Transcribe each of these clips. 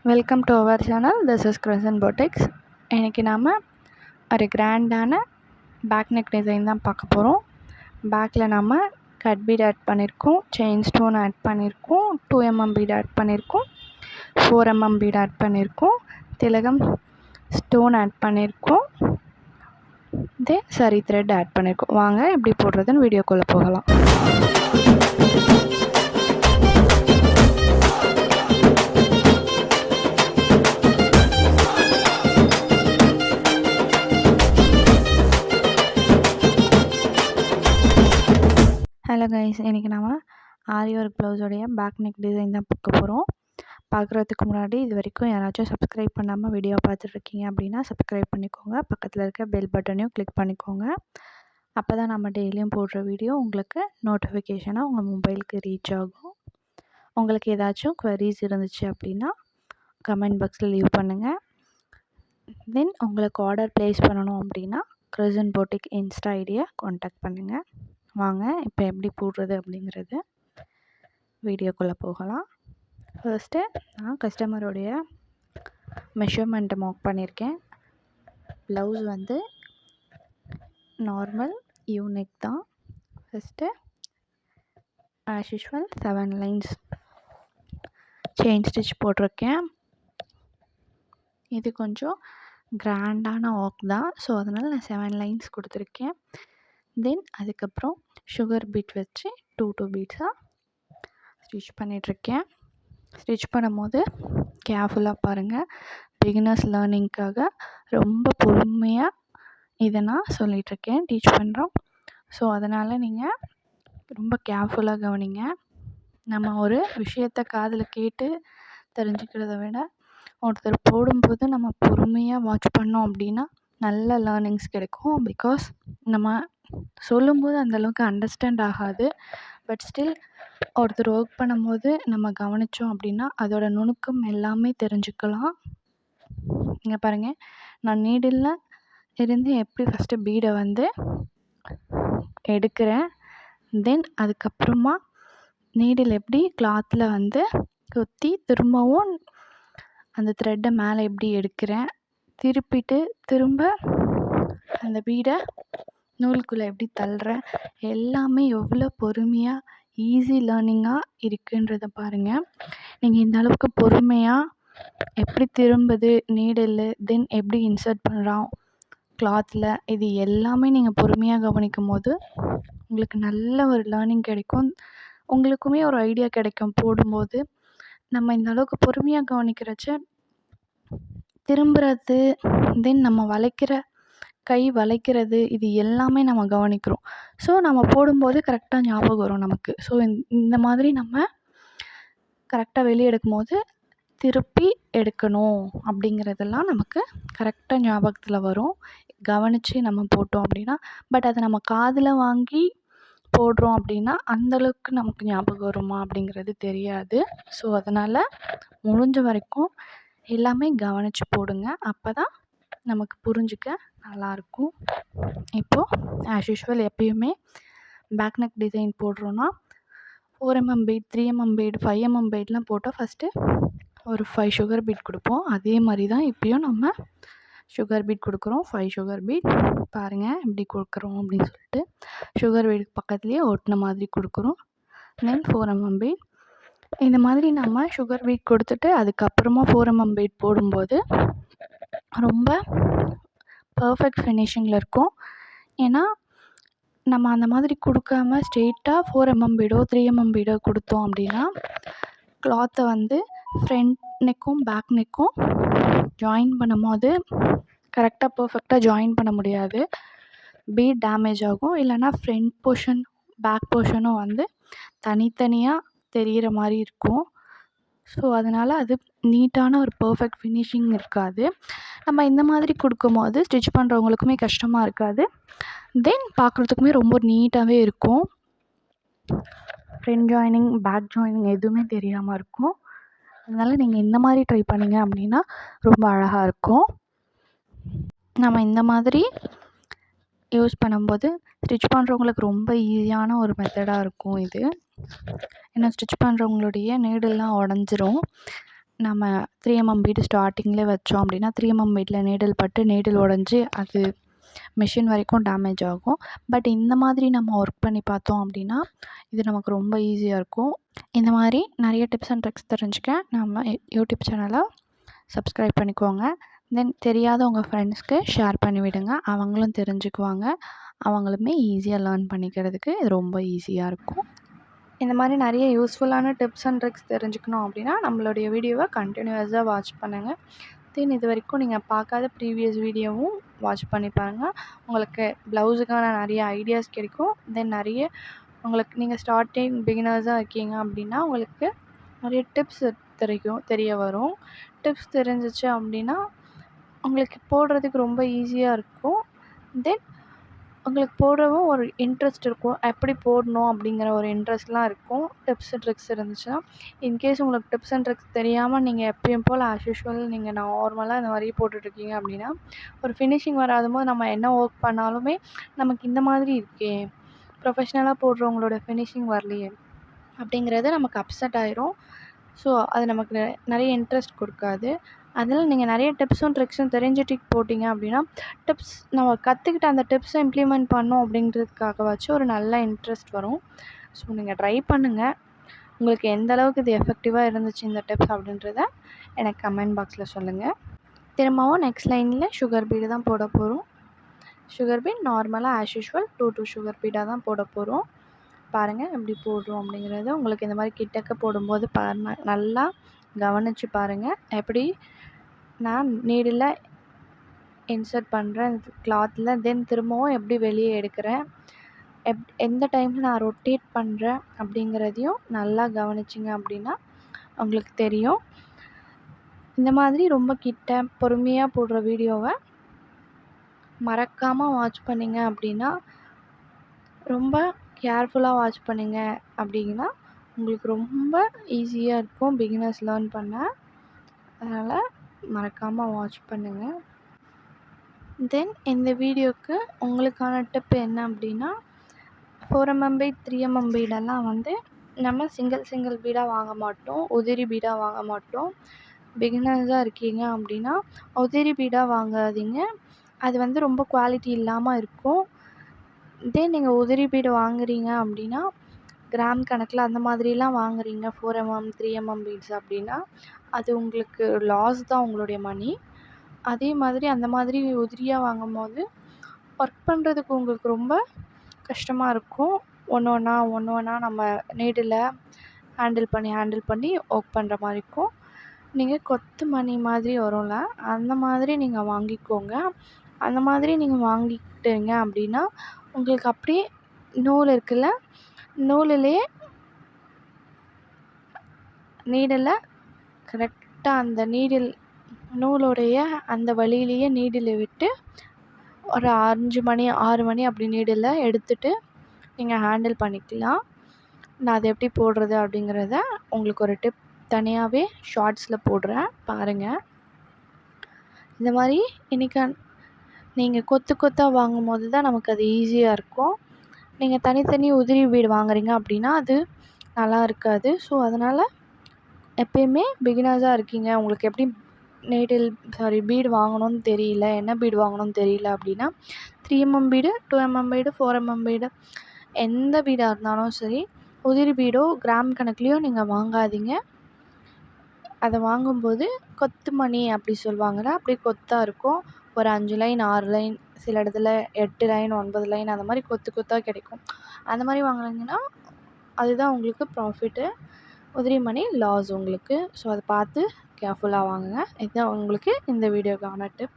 Welcome to our channel. This is கிரசன் boutiques. இன்றைக்கி நாம் ஒரு கிராண்டான பேக் நெக் டிசைன் தான் பார்க்க போகிறோம். பேக்கில் நம்ம கட் பீட் ஆட் பண்ணியிருக்கோம், செயின் ஸ்டோன் ஆட் பண்ணியிருக்கோம், 2mm பீட் ஆட் பண்ணியிருக்கோம், 4mm பீட் ஆட் பண்ணியிருக்கோம், திலகம் ஸ்டோன் ஆட் பண்ணியிருக்கோம், தென் சரி த்ரெட் ஆட் பண்ணியிருக்கோம். வாங்க எப்படி போடுறதுன்னு வீடியோக்குள்ளே போகலாம். ஹலோ கைஸ், இன்றைக்கி நம்ம ஆரி ஒர்க் ப்ளவுஸோடைய பேக் நெக் டிசைன் தான் பார்க்க போகிறோம். பார்க்குறதுக்கு முன்னாடி இது வரைக்கும் யாராச்சும் சப்ஸ்கிரைப் பண்ணாமல் வீடியோ பார்த்துட்ருக்கீங்க அப்படின்னா சப்ஸ்கிரைப் பண்ணிக்கோங்க. பக்கத்தில் இருக்க பெல் பட்டனையும் கிளிக் பண்ணிக்கோங்க. அப்போ தான் நம்ம டெய்லியும் போடுற வீடியோ உங்களுக்கு நோட்டிஃபிகேஷனாக உங்கள் மொபைலுக்கு ரீச் ஆகும். உங்களுக்கு ஏதாச்சும் குவரிஸ் இருந்துச்சு அப்படின்னா கமெண்ட் பாக்ஸில் லீவ் பண்ணுங்கள். தென் உங்களுக்கு ஆர்டர் ப்ளேஸ் பண்ணணும் அப்படின்னா கிரசன் பொட்டிக் இன்ஸ்டா ஐடியை காண்டாக்ட் பண்ணுங்கள். வாங்க இப்போ எப்படி போடுறது அப்படிங்கிறது வீடியோக்குள்ளே போகலாம். ஃபர்ஸ்ட்டு நான் கஸ்டமருடைய மெஷர்மெண்ட்டை மார்க் பண்ணியிருக்கேன். ப்ளவுஸ் வந்து நார்மல் யூனிக் தான். First as usual 7 lines chain stitch போட்டிருக்கேன். இது கொஞ்சம் கிராண்டான ஒர்க் தான், ஸோ அதனால் நான் 7 லைன்ஸ் கொடுத்துருக்கேன். தென் அதுக்கப்புறம் சுகர் பீட் வச்சு 2 பீட்ஸாக ஸ்டிச் பண்ணிகிட்ருக்கேன். ஸ்டிச் பண்ணும்போது கேர்ஃபுல்லாக பாருங்கள். பிகினர்ஸ் லேர்னிங்க்காக ரொம்ப பொறுமையாக இதை நான் சொல்லிகிட்ருக்கேன், டீச் பண்ணுறோம். ஸோ அதனால் நீங்கள் ரொம்ப கேர்ஃபுல்லாக கவனிங்க. நம்ம ஒரு விஷயத்தை காதில் கேட்டு தெரிஞ்சுக்கிறத விட ஒருத்தர் போடும்போது நம்ம பொறுமையாக வாட்ச் பண்ணோம் அப்படின்னா நல்ல லேர்னிங்ஸ் கிடைக்கும். பிகாஸ் நம்ம சொல்லும்போது அந்தளவுக்கு அண்டர்ஸ்டாண்ட் ஆகாது. பட் ஸ்டில் ஒருத்தர் ஒர்க் பண்ணும்போது நம்ம கவனித்தோம் அப்படின்னா அதோட நுணுக்கம் எல்லாமே தெரிஞ்சுக்கலாம். இங்கே பாருங்கள், நான் நீடில் இருந்து எப்படி ஃபஸ்ட்டு பீடை வந்து எடுக்கிறேன். தென் அதுக்கப்புறமா நீடில் எப்படி கிளாத்தில் வந்து குத்தி திரும்பவும் அந்த த்ரெட்டை மேலே எப்படி எடுக்கிறேன், திருப்பிட்டு திரும்ப அந்த பீடை நூலுக்குள்ளே எப்படி தள்ளுறேன், எல்லாமே எவ்வளோ பொறுமையாக ஈஸி லேர்னிங்காக இருக்குன்றத பாருங்கள். நீங்கள் இந்த அளவுக்கு பொறுமையாக எப்படி திரும்புது நீடில், தென் எப்படி இன்சர்ட் பண்ணுறோம் கிளாத்தில், இது எல்லாமே நீங்கள் பொறுமையாக கவனிக்கும் போது உங்களுக்கு நல்ல ஒரு லேர்னிங் கிடைக்கும். உங்களுக்குமே ஒரு ஐடியா கிடைக்கும் போடும்போது. நம்ம இந்த அளவுக்கு பொறுமையாக கவனிக்கிறச்ச திரும்புறது, தென் நம்ம வளைக்கிற கை வளைக்கிறது, இது எல்லாமே நம்ம கவனிக்கிறோம். ஸோ நம்ம போடும்போது கரெக்டாக ஞாபகம் வரும் நமக்கு. ஸோ இந்த மாதிரி நம்ம கரெக்டாக வெளியே எடுக்கும்போது திருப்பி எடுக்கணும் அப்படிங்கிறதெல்லாம் நமக்கு கரெக்டாக ஞாபகத்தில் வரும், கவனித்து நம்ம போட்டோம் அப்படின்னா. பட் அதை நம்ம காதில் வாங்கி போடுறோம் அப்படின்னா அந்தளவுக்கு நமக்கு ஞாபகம் வருமா அப்படிங்கிறது தெரியாது. ஸோ அதனால் முடிஞ்ச வரைக்கும் எல்லாமே கவனித்து போடுங்க. அப்போ தான் நமக்கு புரிஞ்சிக்க நல்லாயிருக்கும். இப்போது ஆஸ் யூஷுவல் எப்பயுமே பேக் நெக் டிசைன் போடுறோன்னா 4mm bead, 3mm bead, 5mm பீட்லாம் போட்டால் ஃபஸ்ட்டு ஒரு 5 சுகர் பீட் கொடுப்போம். அதே மாதிரி தான் இப்போயும் நம்ம சுகர் பீட் கொடுக்குறோம். 5 சுகர் பீட் பாருங்கள் எப்படி கொடுக்குறோம் அப்படின்னு சொல்லிட்டு. சுகர் பீட் பக்கத்துலேயே ஒட்டின மாதிரி கொடுக்குறோம். தென் 4mm பீட். இந்த மாதிரி நம்ம சுகர் பீட் கொடுத்துட்டு அதுக்கப்புறமா 4mm பீட் போடும்போது ரொம்ப பர்ஃபெக்ட் ஃபினிஷிங்கில் இருக்கும். ஏன்னா நம்ம அந்த மாதிரி கொடுக்காம ஸ்ட்ரெயிட்டாக 4mm பீடோ 3mm பீடோ கொடுத்தோம் அப்படின்னா கிளாத்தை வந்து ஃப்ரண்ட் நெக்கும் பேக் நெக்கும் ஜாயின் பண்ணும்போது கரெக்டாக பர்ஃபெக்டாக ஜாயின் பண்ண முடியாது. பீட் டேமேஜ் ஆகும். இல்லைனா ஃப்ரண்ட் போர்ஷன் பேக் போர்ஷனும் வந்து தனித்தனியாக தெரிகிற மாதிரி இருக்கும். ஸோ அதனால் அது நீட்டான ஒரு பர்ஃபெக்ட் ஃபினிஷிங் இருக்காது. நம்ம இந்த மாதிரி கொடுக்கும்போது ஸ்டிச் பண்ணுறவங்களுக்குமே கஷ்டமாக இருக்காது. தென் பார்க்குறதுக்குமே ரொம்ப நீட்டாகவே இருக்கும். ஃப்ரண்ட் ஜாயினிங் பேக் ஜாயினிங் எதுவுமே தெரியாமல் இருக்கும். அதனால் நீங்கள் இந்த மாதிரி ட்ரை பண்ணிங்க அப்படின்னா ரொம்ப அழகாக இருக்கும். நம்ம இந்த மாதிரி யூஸ் பண்ணும்போது ஸ்டிச் பண்ணுறவங்களுக்கு ரொம்ப ஈஸியான ஒரு மெத்தடாக இருக்கும் இது. ஏன்னா ஸ்டிச் பண்ணுறவங்களுடைய நீடெல்லாம் உடஞ்சிரும். நம்ம 3mm பீடு ஸ்டார்டிங்லேயே வச்சோம் அப்படின்னா 3mm பீடில் நீடில் பட்டு நீடில் உடஞ்சி அது மிஷின் வரைக்கும் டேமேஜ் ஆகும். பட் இந்த மாதிரி நம்ம ஒர்க் பண்ணி பார்த்தோம் அப்படின்னா இது நமக்கு ரொம்ப ஈஸியாக இருக்கும். இந்த மாதிரி நிறைய டிப்ஸ் அண்ட் ட்ரிக்ஸ் தெரிஞ்சுக்க நம்ம யூடியூப் சேனலை சப்ஸ்கிரைப் பண்ணிக்கோங்க. தென் தெரியாத உங்கள் ஃப்ரெண்ட்ஸ்க்கு ஷேர் பண்ணி விடுங்க. அவங்களும் தெரிஞ்சுக்குவாங்க. அவங்களுமே ஈஸியாக லேர்ன் பண்ணிக்கிறதுக்கு இது ரொம்ப ஈஸியாக இருக்கும். இந்த மாதிரி நிறைய யூஸ்ஃபுல்லான டிப்ஸ் அண்ட் ட்ரிக்ஸ் தெரிஞ்சுக்கணும் அப்படின்னா நம்மளுடைய வீடியோவை கண்டினியூஸாக வாட்ச் பண்ணுங்கள். தென் இது வரைக்கும் நீங்கள் பார்க்காத ப்ரீவியஸ் வீடியோவும் வாட்ச் பண்ணி பாருங்கள். உங்களுக்கு ப்ளவுஸுக்கான நிறைய ஐடியாஸ் கிடைக்கும். தென் நிறைய உங்களுக்கு நீங்கள் ஸ்டார்டிங் பிகினர்ஸாக இருக்கீங்க அப்படின்னா உங்களுக்கு நிறைய டிப்ஸ் தெரிய வரும். டிப்ஸ் தெரிஞ்சிச்சு அப்படின்னா உங்களுக்கு போடுறதுக்கு ரொம்ப ஈஸியாக இருக்கும். தென் உங்களுக்கு போடவும் ஒரு இன்ட்ரெஸ்ட் இருக்கும். எப்படி போடணும் அப்படிங்கிற ஒரு இன்ட்ரெஸ்ட்லாம் இருக்கும். டிப்ஸ் ட்ரிக்ஸ் இருந்துச்சுன்னா இன்கேஸ் உங்களுக்கு டிப்ஸ் அண்ட் ட்ரிக்ஸ் தெரியாமல் நீங்கள் எப்பயும் போல் ஆஸ் யூஷுவல் நீங்கள் நார்மலாக இந்த மாதிரி போட்டுட்ருக்கீங்க அப்படின்னா ஒரு ஃபினிஷிங் வராத போது நம்ம என்ன ஒர்க் பண்ணாலுமே நமக்கு இந்த மாதிரி இருக்கே, ப்ரொஃபஷ்னலாக போடுறவங்களோட ஃபினிஷிங் வரலையே அப்படிங்கிறது நமக்கு அப்செட் ஆயிரும். ஸோ அது நமக்கு நிறைய இன்ட்ரெஸ்ட் கொடுக்காது. அதில் நீங்கள் நிறைய டிப்ஸும் ட்ரிக்ஸும் தெரிஞ்சுட்டு போட்டிங்க அப்படின்னா டிப்ஸ் நம்ம கற்றுக்கிட்ட அந்த டிப்ஸை இம்ப்ளிமெண்ட் பண்ணோம் அப்படின்றதுக்காகவாச்சும் ஒரு நல்ல இன்ட்ரெஸ்ட் வரும். ஸோ நீங்கள் ட்ரை பண்ணுங்கள். உங்களுக்கு எந்த அளவுக்கு இது எஃபெக்டிவாக இருந்துச்சு இந்த டிப்ஸ் அப்படின்றத எனக்கு கமெண்ட் பாக்ஸில் சொல்லுங்கள். திரும்பவும் நெக்ஸ்ட் லைனில் சுகர் பீடு தான் போட போகிறோம். சுகர் பீட் நார்மலாக ஆஸ் யூஷுவல் 2 சுகர் பீடாக தான் போட போகிறோம். பாருங்கள் எப்படி போடுறோம் அப்படிங்கிறது. உங்களுக்கு இந்த மாதிரி கிட்டக்க போடும்போது நல்லா கவனித்து பாருங்கள். எப்படி நான் நீடில் இன்சர்ட் பண்ணுறேன் கிளாத்தில், தென் திரும்பவும் எப்படி வெளியே எடுக்கிறேன், எந்த டைமில் நான் ரொட்டேட் பண்ணுறேன் அப்படிங்கிறதையும் நல்லா கவனிச்சிங்க அப்படின்னா உங்களுக்கு தெரியும். இந்த மாதிரி ரொம்ப கிட்ட பொறுமையாக போடுற வீடியோவை மறக்காமல் வாட்ச் பண்ணிங்க அப்படின்னா, ரொம்ப கேர்ஃபுல்லாக வாட்ச் பண்ணிங்க அப்படின்னா உங்களுக்கு ரொம்ப ஈஸியாக இருக்கும் பிகினர்ஸ் லேர்ன் பண்ண. அதனால் மறக்காமல் வாட்ச் பண்ணுங்கள். தென் இந்த வீடியோவுக்கு உங்களுக்கான டிப் என்ன அப்படின்னா 4mm பீட் 3mm பீடெல்லாம் வந்து நம்ம சிங்கிள் பீடாக வாங்க மாட்டோம், உதிரி பீடாக வாங்க மாட்டோம். பிகினர்ஸாக இருக்கீங்க அப்படின்னா உதிரி பீடாக வாங்காதீங்க. அது வந்து ரொம்ப குவாலிட்டி இல்லாமல் இருக்கும். இதே நீங்கள் உதிரி பீடு வாங்குறீங்க அப்படின்னா கிராம் கணக்கில் அந்த மாதிரிலாம் வாங்குறீங்க 4mm 3mm பீட்ஸ் அப்படின்னா அது உங்களுக்கு லாஸ் தான், உங்களுடைய மணி. அதே மாதிரி அந்த மாதிரி உதிரியாக வாங்கும்போது ஒர்க் பண்ணுறதுக்கு உங்களுக்கு ரொம்ப கஷ்டமாக இருக்கும். ஒன்று ஒன்றா நம்ம நீடில் ஹேண்டில் பண்ணி ஒர்க் பண்ணுற மாதிரி இருக்கும். நீங்கள் கொத்து மணி மாதிரி வரும்ல, அந்த மாதிரி நீங்கள் வாங்கிக்கோங்க. அந்த மாதிரி நீங்கள் வாங்கிக்கிட்டீங்க அப்படின்னா உங்களுக்கு அப்படியே நூல் இருக்குல்ல, நூலிலே நீடில் கரெக்டாக அந்த நூலுடைய அந்த வழியிலேயே நீடில் விட்டு ஒரு 6 மணி அப்படி நீடில் எடுத்துகிட்டு நீங்கள் ஹேண்டில் பண்ணிக்கலாம். நான் அதை எப்படி போடுறது அப்படிங்கிறத உங்களுக்கு ஒரு டிப் தனியாகவே ஷார்ட்ஸில் போடுறேன், பாருங்கள். இந்த மாதிரி இன்றைக்கி நீங்கள் கொத்தாக வாங்கும்போது தான் நமக்கு அது ஈஸியாக இருக்கும். நீங்கள் தனித்தனி உதிரி பீடு வாங்குறீங்க அப்படின்னா அது நல்லா இருக்காது. ஸோ அதனால் எப்பயுமே பிகினர்ஸாக இருக்கீங்க, உங்களுக்கு எப்படி பீடு வாங்கணும்னு தெரியல, என்ன பீடு வாங்கணும்னு தெரியல அப்படின்னா 3mm bead 2mm bead 4mm bead எந்த பீடாக இருந்தாலும் சரி உதிரி பீடோ கிராம் கணக்குலையோ நீங்கள் வாங்காதீங்க. அதை வாங்கும்போது கொத்து மணி அப்படி சொல்லுவாங்கள்ல, அப்படி கொத்தாக இருக்கும். ஒரு 5 லைன் 6 லைன், சில இடத்துல 8 லைன் 9 லைன் அந்த மாதிரி கொத்தாக கிடைக்கும். அந்த மாதிரி வாங்கினீங்கன்னா அதுதான் உங்களுக்கு ப்ராஃபிட்டு. உதிரி மணி லாஸ் உங்களுக்கு. ஸோ அதை பார்த்து கேர்ஃபுல்லாக வாங்குங்க. இதுதான் உங்களுக்கு இந்த வீடியோக்கான டிப்.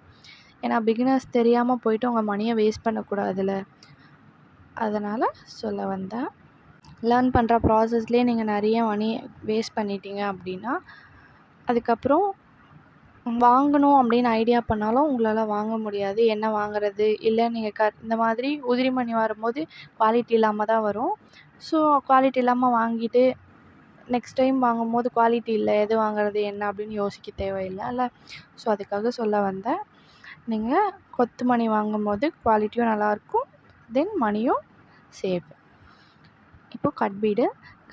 ஏன்னா பிகினர்ஸ் தெரியாமல் போய்ட்டு உங்கள் மணியை வேஸ்ட் பண்ணக்கூடாதுல்ல, அதனால் சொல்ல வந்தேன். லேர்ன் பண்ணுற ப்ராசஸ்லேயே நீங்கள் நிறைய மணி வேஸ்ட் பண்ணிட்டீங்க அப்படின்னா அதுக்கப்புறம் வாங்கணும் அப்படின்னு ஐடியா பண்ணாலும் உங்களால் வாங்க முடியாது. என்ன வாங்குறது, இல்லை நீங்கள் இந்த மாதிரி உதிரி மணி வரும்போது குவாலிட்டி இல்லாமல் தான் வரும். ஸோ குவாலிட்டி இல்லாமல் வாங்கிட்டு நெக்ஸ்ட் டைம் வாங்கும்போது குவாலிட்டி இல்லை, எது வாங்குறது என்ன அப்படின்னு யோசிக்க தேவையில்லை. ஸோ அதுக்காக சொல்ல வந்தேன். நீங்கள் கொத்து மணி வாங்கும்போது குவாலிட்டியும் நல்லாயிருக்கும், தென் மணியும் சேஃப். இப்போது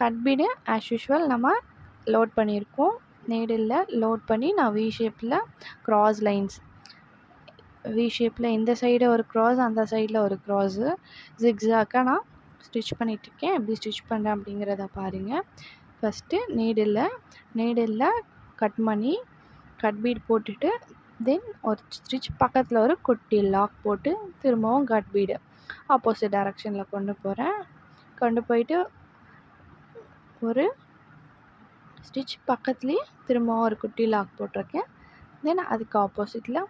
கட் பீடு ஆஸ் யூஷுவல் நம்ம லோட் பண்ணியிருக்கோம். நீடிலில் லோட் பண்ணி நான் வி ஷேப்பில் க்ராஸ் லைன்ஸ், வி ஷேப்பில் இந்த சைடு ஒரு க்ராஸ், அந்த சைடில் ஒரு க்ராஸு ஜிக்ஸாக்காக நான் ஸ்டிச் பண்ணிகிட்ருக்கேன். எப்படி ஸ்டிச் பண்ணுறேன் அப்படிங்கிறத பாருங்கள். ஃபஸ்ட்டு நீடிலில் கட் பண்ணி கட் பீட் போட்டுட்டு தென் ஒரு ஸ்டிச் பக்கத்தில் ஒரு குட்டி லாக் போட்டு திரும்பவும் கட் பீடு ஆப்போசிட் டைரக்ஷனில் கொண்டு போயிட்டு ஒரு ஸ்டிச் பக்கத்துலேயே திரும்பவும் ஒரு குட்டி லாக் போட்டிருக்கேன். தென் அதுக்கு ஆப்போசிட்டில்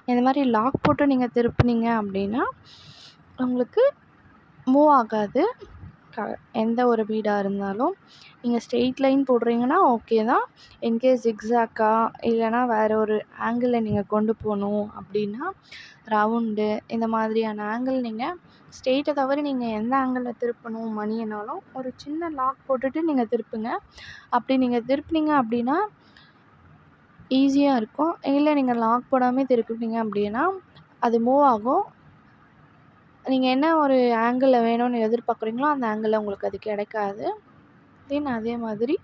இந்த மாதிரி லாக் போட்டு நீங்கள் திருப்புனீங்க அப்படின்னா உங்களுக்கு மூவ் ஆகாது. எந்த ஒரு பீடாக இருந்தாலும் நீங்கள் ஸ்ட்ரெயிட் லைன் போடுறீங்கன்னா ஓகே தான். இன்கேஸ் ஜிக்ஸாக்கா இல்லைனா வேறு ஒரு ஆங்கிளில் நீங்கள் கொண்டு போகணும் அப்படின்னா ரவுண்டு இந்த மாதிரியான ஆங்கிள் நீங்கள் ஸ்ட்ரெயிட்டை தவிர நீங்கள் எந்த ஆங்கிளில் திருப்பணும் மணினாலும் ஒரு சின்ன லாக் போட்டுட்டு நீங்கள் திருப்புங்க. அப்படி நீங்கள் திருப்புனீங்க அப்படின்னா ஈஸியாக இருக்கும். இல்லை நீங்கள் லாக் போடாமல் திருப்பினீங்க அப்படின்னா அது மூவ் ஆகும். நீங்கள் என்ன ஒரு ஆங்கிளில் வேணும்னு எதிர்பார்க்குறீங்களோ அந்த ஆங்கிளில் உங்களுக்கு அது கிடைக்காது. தென் அதே மாதிரி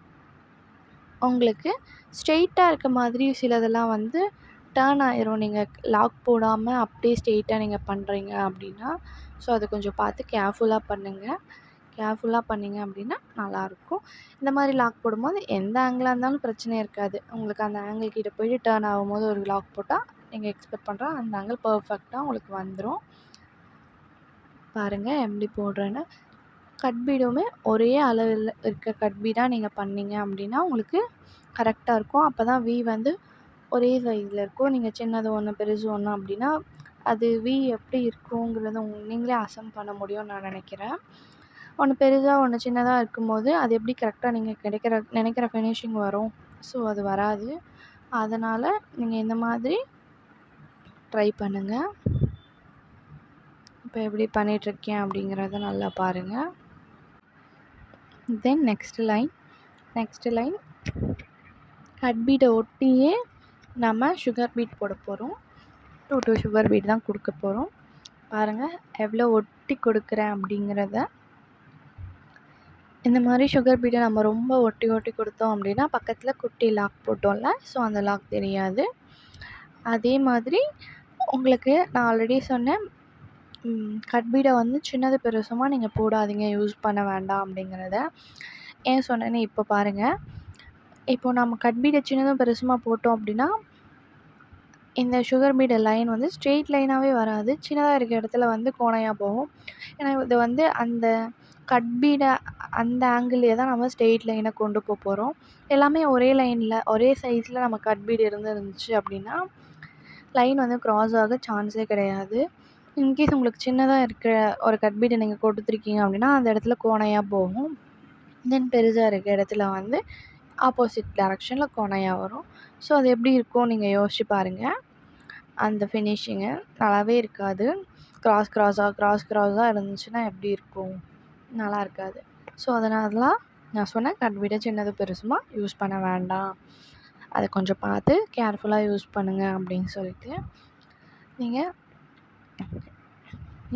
உங்களுக்கு ஸ்ட்ரெயிட்டாக இருக்க மாதிரி சிலதெல்லாம் வந்து டர்ன் ஆயிரும். நீங்கள் லாக் போடாமல் அப்படியே ஸ்ட்ரெயிட்டாக நீங்கள் பண்ணுறீங்க அப்படின்னா ஸோ அது கொஞ்சம் பார்த்து கேர்ஃபுல்லாக பண்ணிங்க அப்படின்னா நல்லாயிருக்கும். இந்த மாதிரி லாக் போடும்போது எந்த ஆங்கிளாக இருந்தாலும் பிரச்சனை இருக்காது. உங்களுக்கு அந்த ஆங்கிள் கிட்ட போயிட்டு டர்ன் ஆகும்போது ஒரு லாக் போட்டால் நீங்கள் எக்ஸ்பெக்ட் பண்ணுற அந்த ஆங்கிள் பர்ஃபெக்டாக உங்களுக்கு வந்துடும். பாருங்கள் எப்படி போடுறேன்னு. கட் பீடுமே ஒரே அளவில் இருக்க கட் பீடாக நீங்கள் பண்ணீங்க அப்படின்னா உங்களுக்கு கரெக்டாக இருக்கும். அப்போ தான் வி வந்து ஒரே சைஸில் இருக்கும். நீங்கள் சின்னது ஒன்று பெருசு ஒன்று அப்படின்னா அது வி எப்படி இருக்குங்கிறத நீங்களே அசம் பண்ண முடியும்னு நான் நினைக்கிறேன். ஒன்று பெருசாக ஒன்று சின்னதாக இருக்கும்போது அது எப்படி கரெக்டாக நீங்கள் நினைக்கிற ஃபினிஷிங் வரும். ஸோ அது வராது. அதனால் நீங்கள் இந்த மாதிரி ட்ரை பண்ணுங்கள். இப்போ எப்படி பண்ணிகிட்ருக்கேன் அப்படிங்கிறத நல்லா பாருங்கள். தென் நெக்ஸ்ட் லைன் கட் பீடை ஒட்டியே நம்ம சுகர் பீட் போட போகிறோம். 2 சுகர் பீட் தான் கொடுக்க போகிறோம். பாருங்கள் எவ்வளோ ஒட்டி கொடுக்குறேன் அப்படிங்கிறத. இந்த மாதிரி சுகர் பீடை நம்ம ரொம்ப ஒட்டி கொடுத்தோம் அப்படின்னா பக்கத்தில் குட்டி லாக் போட்டோம்ல, ஸோ அந்த லாக் தெரியாது. அதே மாதிரி உங்களுக்கு நான் ஆல்ரெடி சொன்னேன் கட் பீடை வந்து சின்னது பெருசுமாக நீங்கள் போடாதீங்க, யூஸ் பண்ண வேண்டாம் அப்படிங்கிறத. ஏன் சொன்னேன்னு இப்போ பாருங்கள். இப்போது நம்ம கட் பீடை சின்னதும் பெருசுமாக போட்டோம் அப்படின்னா இந்த சுகர் பீடை லைன் வந்து ஸ்ட்ரெயிட் லைனாகவே வராது. சின்னதாக இருக்க இடத்துல வந்து கோணையாக போகும். ஏன்னா இது வந்து அந்த கட் பீடை அந்த ஆங்கிள்லேயே தான் நம்ம ஸ்ட்ரெயிட் லைனை கொண்டு போகிறோம். எல்லாமே ஒரே லைனில் ஒரே சைஸில் நம்ம கட் பீடு இருந்துச்சு அப்படின்னா லைன் வந்து க்ராஸ் ஆக சான்ஸே கிடையாது. இன்கேஸ் உங்களுக்கு சின்னதாக இருக்கிற ஒரு கட் பீடை நீங்கள் கொடுத்துருக்கீங்க அப்படின்னா அந்த இடத்துல கோணையாக போகும். தென் பெருசாக இருக்க இடத்துல வந்து ஆப்போசிட் டைரக்ஷனில் கோணையாக வரும். ஸோ அது எப்படி இருக்கும் நீங்கள் யோசிச்சு பாருங்கள். அந்த ஃபினிஷிங்கு நல்லாவே இருக்காது. க்ராஸாக இருந்துச்சுன்னா எப்படி இருக்கும், நல்லா இருக்காது. ஸோ அதனால நான் சொன்னேன் கட் பீடை சின்னது பெருசுமாக யூஸ் பண்ண வேண்டாம், அதை கொஞ்சம் பார்த்து கேர்ஃபுல்லாக யூஸ் பண்ணுங்கள் அப்படின்னு சொல்லிட்டு. நீங்கள்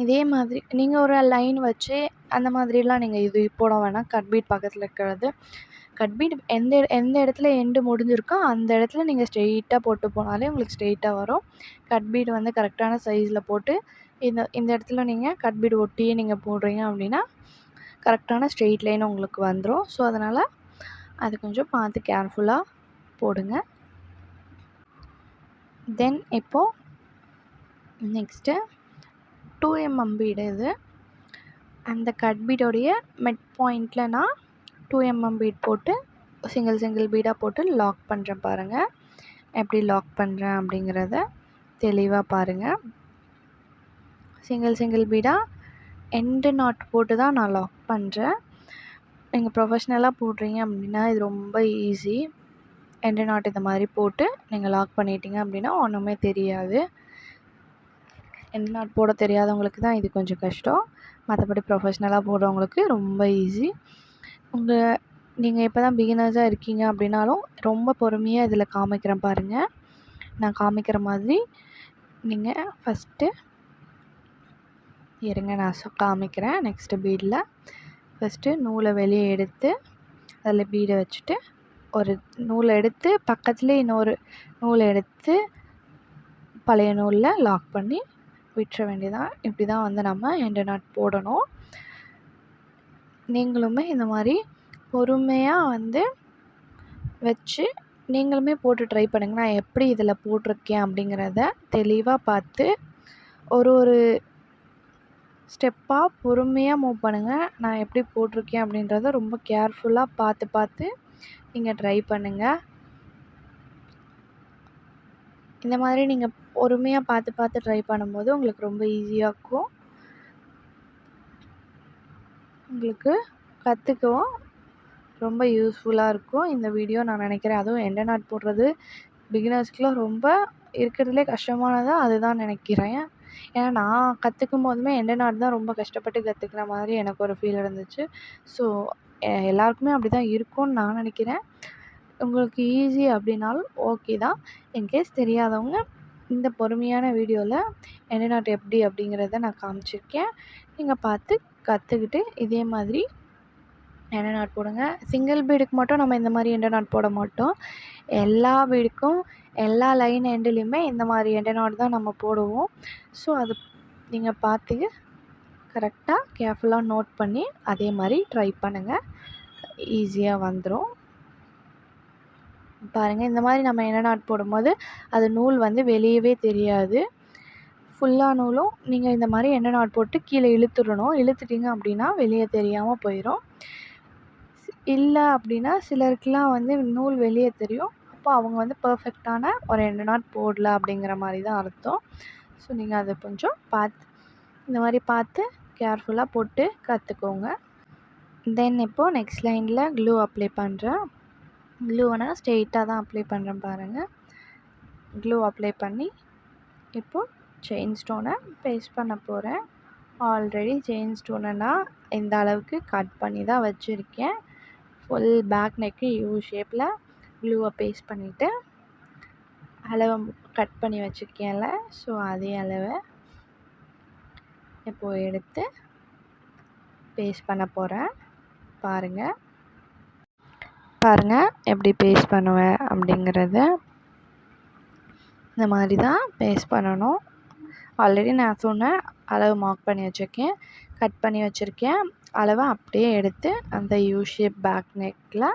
இதே மாதிரி நீங்கள் ஒரு லைன் வச்சு அந்த மாதிரிலாம் நீங்கள் இது போட வேணாம். கட் பீட் பக்கத்தில் இருக்கிறது கட் பீட் எந்த இடத்துல எண்டு முடிஞ்சிருக்கோ அந்த இடத்துல நீங்கள் ஸ்ட்ரெயிட்டாக போட்டு போனாலே உங்களுக்கு ஸ்ட்ரெயிட்டாக வரும். கட் பீட் வந்து கரெக்டான சைஸில் போட்டு இந்த இடத்துல நீங்கள் கட் பீட் ஒட்டியே நீங்கள் போடுறீங்க அப்படின்னா கரெக்டான ஸ்ட்ரெயிட் லைன் உங்களுக்கு வந்துடும். ஸோ அதனால் அது கொஞ்சம் பார்த்து கேர்ஃபுல்லாக போடுங்க. தென் இப்போது நெக்ஸ்ட்டு 2mm பீடு இது. அந்த கட் பீடோடைய மிட் பாயிண்டில் நான் 2mm பீட் போட்டு சிங்கிள் பீடாக போட்டு லாக் பண்ணுறேன். பாருங்கள் எப்படி லாக் பண்ணுறேன் அப்படிங்கிறத தெளிவாக பாருங்கள். சிங்கிள் பீடாக எண்டு நாட் போட்டு தான் நான் லாக் பண்ணுறேன். நீங்கள் ப்ரொஃபஷ்னலாக போடுறீங்க அப்படின்னா இது ரொம்ப ஈஸி. எண்டு நாட் இந்த மாதிரி போட்டு நீங்கள் லாக் பண்ணிட்டீங்க அப்படின்னா ஒன்றுமே தெரியாது. எண்டு நாட் போட தெரியாதவங்களுக்கு தான் இது கொஞ்சம் கஷ்டம். மற்றபடி ப்ரொஃபஷ்னலாக போடுறவங்களுக்கு ரொம்ப ஈஸி. நீங்கள் இப்போ தான் பிகினர்ஸாக இருக்கீங்க அப்படின்னாலும் ரொம்ப பொறுமையாக இதில் காமிக்கிறேன் பாருங்கள். நான் காமிக்கிற மாதிரி நீங்கள் ஃபஸ்ட்டு இருங்க, நான் காமிக்கிறேன். நெக்ஸ்ட்டு பீடில் ஃபஸ்ட்டு நூலை வெளியே எடுத்து அதில் பீடை வச்சுட்டு ஒரு நூல் எடுத்து பக்கத்துலேயே இன்னொரு நூல் எடுத்து பழைய நூலில் லாக் பண்ணி விட்டுற வேண்டியதான். இப்படி தான் வந்து நம்ம எண்டு நாட் போடணும். நீங்களுமே இந்த மாதிரி பொறுமையாக வந்து வச்சு நீங்களுமே போட்டு ட்ரை பண்ணுங்கள். நான் எப்படி இதில் போட்டிருக்கேன் அப்படிங்கிறத தெளிவாக பார்த்து ஒரு ஒரு ஸ்டெப்பாக பொறுமையாக மூவ் பண்ணுங்கள். நான் எப்படி போட்டிருக்கேன் அப்படின்றத ரொம்ப கேர்ஃபுல்லாக பார்த்து பார்த்து நீங்கள் ட்ரை பண்ணுங்கள். இந்த மாதிரி நீங்கள் பொறுமையாக பார்த்து பார்த்து ட்ரை பண்ணும்போது உங்களுக்கு ரொம்ப ஈஸியாக இருக்கும். உங்களுக்கு கற்றுக்கவும் ரொம்ப யூஸ்ஃபுல்லாக இருக்கும் இந்த வீடியோ நான் நினைக்கிறேன். அதுவும் எண்டு நாட் போடுறது பிகினர்ஸ்க்குலாம் ரொம்ப இருக்கிறதுலே கஷ்டமானதாக அதுதான் நினைக்கிறேன். ஏன்னா நான் கற்றுக்கும் போதுமே எண்டு நாட் தான் ரொம்ப கஷ்டப்பட்டு கற்றுக்கிற மாதிரி எனக்கு ஒரு ஃபீல் இருந்துச்சு. ஸோ எல்லாருக்குமே அப்படி தான் இருக்கும்னு நான் நினைக்கிறேன். உங்களுக்கு ஈஸி அப்படின்னாலும் ஓகே தான். இன்கேஸ் தெரியாதவங்க இந்த பொறுமையான வீடியோவில் எண்டு நாட் எப்படி அப்படிங்கிறத நான் காமிச்சிருக்கேன். நீங்கள் பார்த்து கற்றுக்கிட்டு இதே மாதிரி எண்டு நாட் போடுங்க. சிங்கிள் பீடுக்கு மட்டும் நம்ம இந்த மாதிரி எண்டு நாட் போட மாட்டோம். எல்லா பீடுக்கும் எல்லா லைன் எண்டுலேயுமே இந்த மாதிரி எண்டு நாட் தான் நம்ம போடுவோம். ஸோ அது நீங்கள் பார்த்து கரெக்டாக கேர்ஃபுல்லாக நோட் பண்ணி அதே மாதிரி ட்ரை பண்ணுங்கள். ஈஸியாக வந்துடும். பாருங்கள், இந்த மாதிரி நம்ம எண்டு நாட் போடும்போது அது நூல் வந்து வெளியவே தெரியாது. ஃபுல்லாக நூலும் நீங்கள் இந்த மாதிரி எண்டு நாட் போட்டு கீழே இழுத்துடணும். இழுத்துட்டிங்க அப்படின்னா வெளியே தெரியாமல் போயிடும். இல்லை அப்படின்னா சிலருக்குலாம் வந்து நூல் வெளியே தெரியும். அப்போ அவங்க வந்து பர்ஃபெக்டான ஒரு எண்டு நாட் போடல அப்படிங்கிற மாதிரி தான் அர்த்தம். ஸோ நீங்கள் அதை கொஞ்சம் பார்த்து இந்த மாதிரி பார்த்து கேர்ஃபுல்லாக போட்டு கற்றுக்கோங்க. தென் இப்போது நெக்ஸ்ட் லைனில் க்ளூ அப்ளை பண்ணுறேன். க்ளூனா ஸ்ட்ரெயிட்டாக தான் அப்ளை பண்ணுறேன் பாருங்கள். க்ளூ அப்ளை பண்ணி இப்போது செயின் ஸ்டோனை பேஸ்ட் பண்ண போகிறேன். ஆல்ரெடி செயின் ஸ்டோனை நான் இந்த அளவுக்கு கட் பண்ணி தான் வச்சுருக்கேன். ஃபுல் பேக் நெக்கு யூ ஷேப்பில் க்ளூவை பேஸ்ட் பண்ணிவிட்டு அளவை கட் பண்ணி வச்சுருக்கேன்ல, ஸோ அதே அளவை இப்போது எடுத்து பேஸ்ட் பண்ண போகிறேன். பாருங்கள் எப்படி பேஸ்ட் பண்ணுவேன் அப்படிங்கிறத. இந்த மாதிரி தான் பேஸ்ட் பண்ணணும். ஆல்ரெடி நான் சொன்னேன், அளவு மார்க் பண்ணி வச்சுருக்கேன், கட் பண்ணி வச்சுருக்கேன். அளவை அப்படியே எடுத்து அந்த யூ ஷேப் பேக் நெக்கில்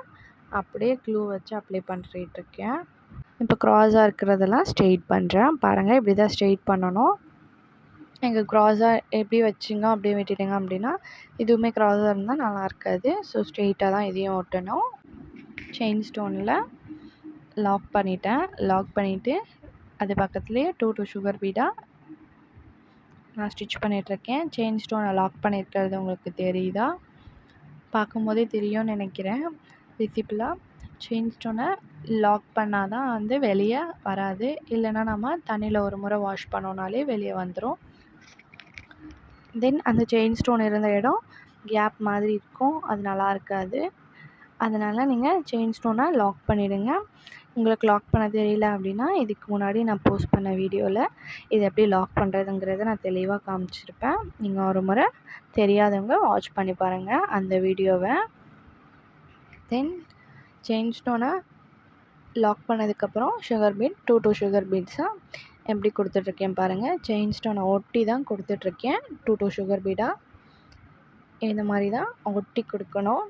அப்படியே க்ளூ வச்சு அப்ளை பண்ணிட்டுருக்கேன். இப்போ க்ராஸாக இருக்கிறதெல்லாம் ஸ்ட்ரெயிட் பண்ணுறேன். பாருங்கள், இப்படி தான் ஸ்ட்ரெயிட் பண்ணணும். எங்கள் க்ராஸாக எப்படி வச்சிங்க அப்படியே விட்டுட்டிங்க அப்படின்னா இதுவுமே க்ராஸாக இருந்தால் நல்லா இருக்காது. ஸோ ஸ்ட்ரெயிட்டாக தான் இதையும் ஒட்டணும். செயின் ஸ்டோனில் லாக் பண்ணிட்டேன். லாக் பண்ணிவிட்டு அது பக்கத்துலேயே 2 சுகர் பீடாக நான் ஸ்டிச் பண்ணிகிட்ருக்கேன். செயின் ஸ்டோனை லாக் பண்ணியிருக்கிறது உங்களுக்கு தெரியுதா? பார்க்கும்போதே தெரியும்னு நினைக்கிறேன். விசிபிளாக செயின் ஸ்டோனை லாக் பண்ணால் தான் வந்து வெளியே வராது. இல்லைன்னா நம்ம தண்ணியில் ஒரு முறை வாஷ் பண்ணோன்னாலே வெளியே வந்துடும். தென் அந்த செயின் ஸ்டோன் இருந்த இடம் கேப் மாதிரி இருக்கும், அது நல்லா இருக்காது. அதனால் நீங்கள் செயின் ஸ்டோனை லாக் பண்ணிவிடுங்க. உங்களுக்கு லாக் பண்ண தெரியல அப்படின்னா இதுக்கு முன்னாடி நான் போஸ்ட் பண்ண வீடியோவில் இது எப்படி லாக் பண்ணுறதுங்கிறத நான் தெளிவாக காமிச்சிருப்பேன். நீங்கள் ஒரு முறை தெரியாதவங்க வாட்ச் பண்ணி பாருங்கள் அந்த வீடியோவை. தென் செயின் ஸ்டோனை லாக் பண்ணதுக்கப்புறம் சுகர் பீட் 2 சுகர் பீட்ஸாக எப்படி கொடுத்துட்ருக்கேன் பாருங்கள். செயின் ஸ்டோனை ஒட்டி தான் கொடுத்துட்ருக்கேன். 2 சுகர் பீடாக இந்த மாதிரி தான் ஒட்டி கொடுக்கணும்.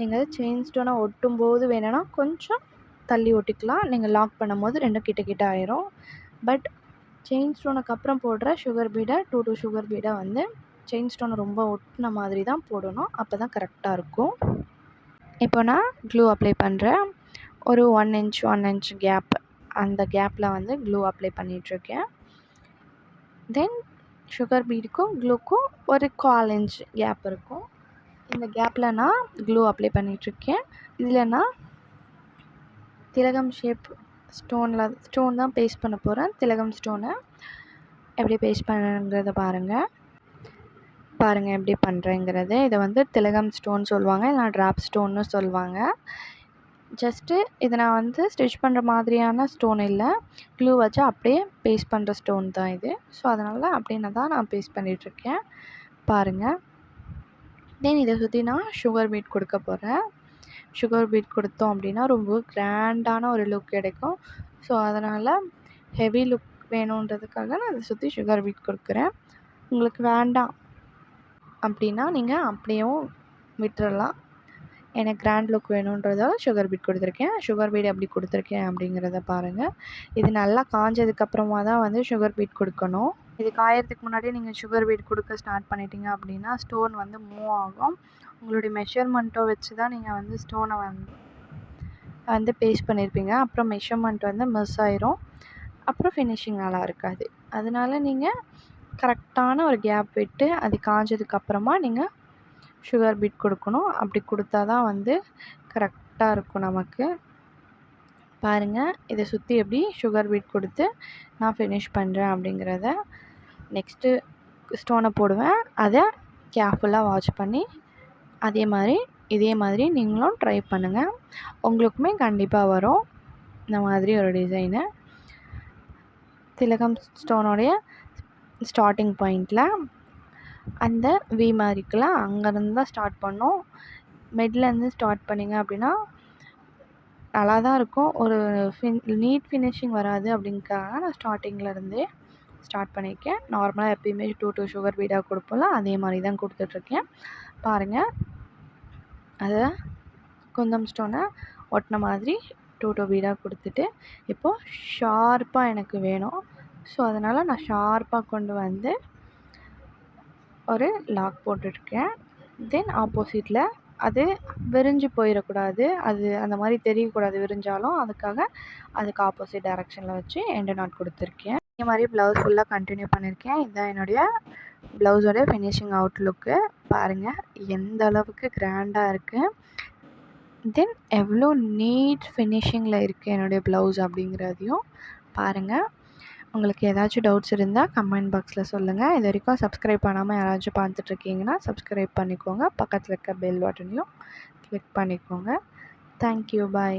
நீங்கள் செயின் ஸ்டோனை ஒட்டும்போது வேணும்னா கொஞ்சம் தள்ளி ஒட்டிக்கலாம். நீங்கள் லாக் பண்ணும்போது ரெண்டும் கிட்ட ஆயிரும். பட் செயின் ஸ்டோனுக்கு அப்புறம் போடுற சுகர் பீடை 2 சுகர் பீடை வந்து செயின் ஸ்டோனை ரொம்ப ஒட்டின மாதிரி தான் போடணும். அப்போ தான் கரெக்டாக இருக்கும். இப்போ நான் க்ளூ அப்ளை பண்ணுறேன். ஒரு 1 இன்ச் கேப், அந்த கேப்பில் வந்து க்ளூ அப்ளை பண்ணிகிட்ருக்கேன். தென் சுகர் பீடுக்கும் க்ளூக்கும் ஒரு 1/4 இன்ச் கேப் இருக்கும். இந்த கேப்பில் நான் க்ளூ அப்ளை பண்ணிகிட்ருக்கேன். இதில் நான் திலகம் ஷேப் ஸ்டோன் தான் பேஸ்ட் பண்ண போகிறேன். திலகம் ஸ்டோனை எப்படி பேஸ்ட் பண்ணுங்கிறத பாருங்கள் எப்படி பண்ணுறேங்கிறது. இதை வந்து திலகம் ஸ்டோன் சொல்லுவாங்க, இல்லைனா ட்ராப் ஸ்டோன்னு சொல்லுவாங்க. ஜஸ்ட்டு இதை நான் வந்து ஸ்டிச் பண்ணுற மாதிரியான ஸ்டோன் இல்லை, க்ளூ வச்சு அப்படியே பேஸ்ட் பண்ணுற ஸ்டோன் தான் இது. ஸோ அதனால் அப்படின்னு தான் நான் பேஸ்ட் பண்ணிகிட்ருக்கேன் பாருங்கள். தென் இதை சுற்றி நான் சுகர் பீட் கொடுக்க போகிறேன். சுகர் பீட் கொடுத்தோம் அப்படின்னா ரொம்ப கிராண்டான ஒரு லுக் கிடைக்கும். ஸோ அதனால் ஹெவி லுக் வேணுன்றதுக்காக நான் அதை சுற்றி சுகர் பீட் கொடுக்குறேன். உங்களுக்கு வேண்டாம் அப்படின்னா நீங்கள் அப்படியும் விட்டுறலாம். எனக்கு கிராண்ட் லுக் வேணுன்றதால சுகர் பீட் கொடுத்துருக்கேன். சுகர் பீட் எப்படி கொடுத்துருக்கேன் அப்படிங்கிறத பாருங்கள். இது நல்லா காஞ்சதுக்கப்புறமா தான் வந்து சுகர் பீட் கொடுக்கணும். இது காயறதுக்கு முன்னாடியே நீங்கள் சுகர் பீட் கொடுக்க ஸ்டார்ட் பண்ணிட்டீங்க அப்படின்னா ஸ்டோன் வந்து மூவ் ஆகும். உங்களுடைய மெஷர்மெண்ட்டோ வச்சு தான் நீங்கள் வந்து ஸ்டோனை வந்து பேஸ்ட் பண்ணியிருப்பீங்க. அப்புறம் மெஷர்மெண்ட் வந்து மிஸ் ஆயிரும். அப்புறம் ஃபினிஷிங் நல்லா இருக்காது. அதனால நீங்கள் கரெக்டான ஒரு கேப் விட்டு அது காஞ்சதுக்கப்புறமா நீங்கள் சுகர் பீட் கொடுக்கணும். அப்படி கொடுத்தா தான் வந்து கரெக்டாக இருக்கும் நமக்கு. பாருங்கள், இதை சுற்றி எப்படி சுகர் பீட் கொடுத்து நான் ஃபினிஷ் பண்ணுறேன் அப்படிங்கிறத. நெக்ஸ்ட்டு ஸ்டோனை போடுவேன். அதை கேர்ஃபுல்லாக வாட்ச் பண்ணி இதே மாதிரி நீங்களும் ட்ரை பண்ணுங்கள். உங்களுக்குமே கண்டிப்பாக வரும் இந்த மாதிரி ஒரு டிசைனு. திலகம் ஸ்டோனோடைய ஸ்டார்டிங் பாயிண்டில் அந்த வி மாதிரி இருக்குல்ல, அங்கேருந்து தான் ஸ்டார்ட் பண்ணோம். மிட்லேருந்து ஸ்டார்ட் பண்ணிங்க அப்படின்னா நல்லா தான் இருக்கும். ஒரு நீட் ஃபினிஷிங் வராது அப்படிங்கிறதுக்காக நான் ஸ்டார்டிங்லேருந்தே ஸ்டார்ட் பண்ணியிருக்கேன். நார்மலாக எப்பயுமே 2 சுகர் பீடாக கொடுப்போம்ல, அதே மாதிரி தான் கொடுத்துட்ருக்கேன். பாருங்கள், அதை குந்தம் ஸ்டோனை ஒட்டின மாதிரி 2 பீடாக கொடுத்துட்டு இப்போது ஷார்ப்பாக எனக்கு வேணும். ஸோ அதனால் நான் ஷார்ப்பாக கொண்டு வந்து ஒரு லாக் போட்டுருக்கேன். தென் ஆப்போசிட்டில் அது விரிஞ்சு போயிடக்கூடாது, அது அந்த மாதிரி தெரியக்கூடாது விரிஞ்சாலும். அதுக்கு ஆப்போசிட் டைரெக்ஷனில் வச்சு எண்டு நாட் கொடுத்துருக்கேன். இதே மாதிரி ப்ளவுஸ் ஃபுல்லாக கண்டினியூ பண்ணியிருக்கேன். இதுதான் என்னுடைய ப்ளவுஸோட ஃபினிஷிங் அவுட்லுக்கு. பாருங்கள் எந்த அளவுக்கு கிராண்டாக இருக்குது. தென் எவ்வளோ நீட் ஃபினிஷிங்கில் இருக்குது என்னுடைய ப்ளவுஸ் அப்படிங்கிறதையும் பாருங்கள். உங்களுக்கு ஏதாச்சும் டவுட்ஸ் இருந்தால் கமெண்ட் பாக்ஸில் சொல்லுங்கள். இது வரைக்கும் சப்ஸ்கிரைப் பண்ணாமல் யாராச்சும் பார்த்துட்ருக்கீங்கன்னா சப்ஸ்கிரைப் பண்ணிக்கோங்க. பக்கத்தில் இருக்க பெல் பட்டனையும் கிளிக் பண்ணிக்கோங்க. தேங்க்யூ, பாய்.